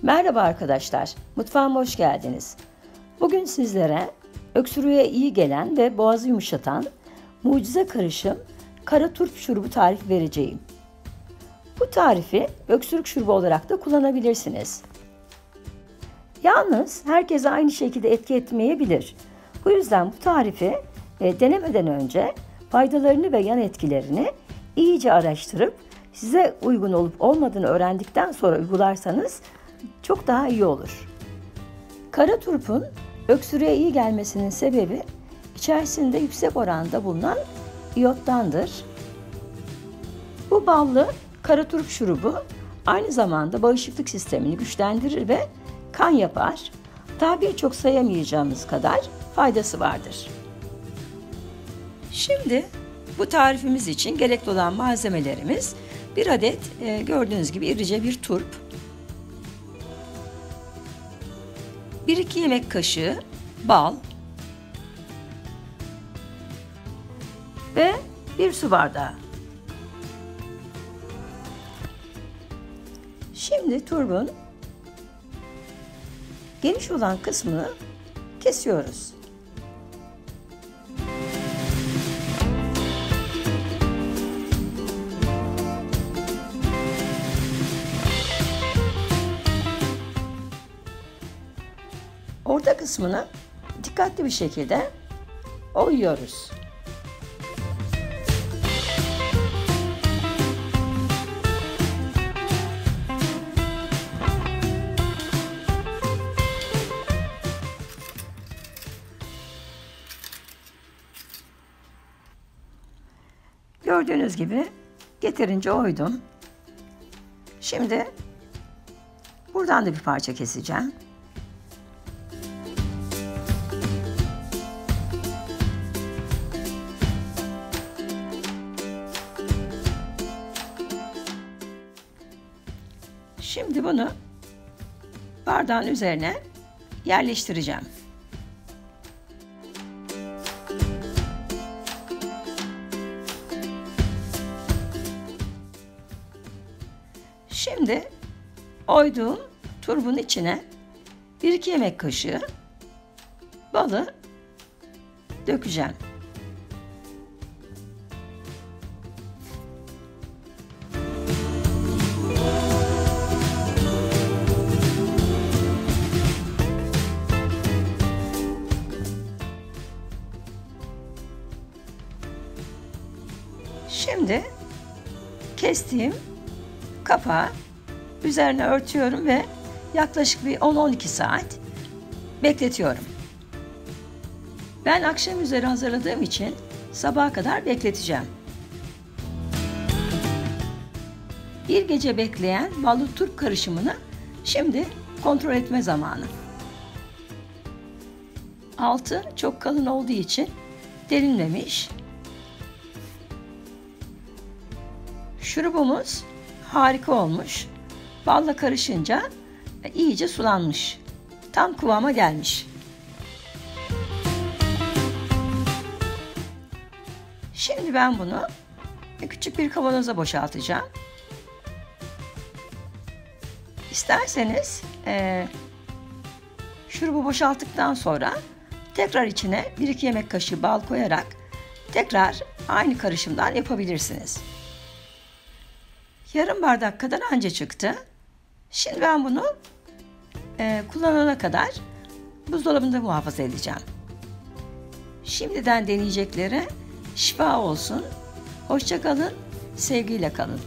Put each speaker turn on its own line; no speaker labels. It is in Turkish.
Merhaba arkadaşlar, mutfağıma hoş geldiniz. Bugün sizlere öksürüğe iyi gelen ve boğazı yumuşatan mucize karışım kara turp şurubu tarifi vereceğim. Bu tarifi öksürük şurubu olarak da kullanabilirsiniz. Yalnız herkese aynı şekilde etki etmeyebilir. Bu yüzden bu tarifi denemeden önce faydalarını ve yan etkilerini iyice araştırıp size uygun olup olmadığını öğrendikten sonra uygularsanız çok daha iyi olur. Kara turpun öksürüğe iyi gelmesinin sebebi içerisinde yüksek oranda bulunan iyottandır. Bu ballı kara turp şurubu aynı zamanda bağışıklık sistemini güçlendirir ve kan yapar. Daha birçok sayamayacağımız kadar faydası vardır. Şimdi bu tarifimiz için gerekli olan malzemelerimiz bir adet gördüğünüz gibi irice bir turp, 1-2 yemek kaşığı bal ve 1 su bardağı. Şimdi turbun geniş olan kısmını kesiyoruz. Orta kısmını dikkatli bir şekilde oyuyoruz. Gördüğünüz gibi yeterince oydum. Şimdi buradan da bir parça keseceğim. Şimdi bunu bardağın üzerine yerleştireceğim. Şimdi oyduğum turbun içine 1-2 yemek kaşığı balı dökeceğim. Şimdi kestiğim kapağı üzerine örtüyorum ve yaklaşık bir 10-12 saat bekletiyorum. Ben akşam üzeri hazırladığım için sabaha kadar bekleteceğim. Bir gece bekleyen ballı turp karışımını şimdi kontrol etme zamanı. Altı çok kalın olduğu için derinlemiş. Şurubumuz harika olmuş. Balla karışınca iyice sulanmış. Tam kıvama gelmiş. Şimdi ben bunu küçük bir kavanoza boşaltacağım. İsterseniz şurubu boşalttıktan sonra tekrar içine 1-2 yemek kaşığı bal koyarak tekrar aynı karışımdan yapabilirsiniz. Yarım bardak kadar anca çıktı. Şimdi ben bunu kullanana kadar buzdolabında muhafaza edeceğim. Şimdiden deneyeceklere şifa olsun. Hoşça kalın, sevgiyle kalın.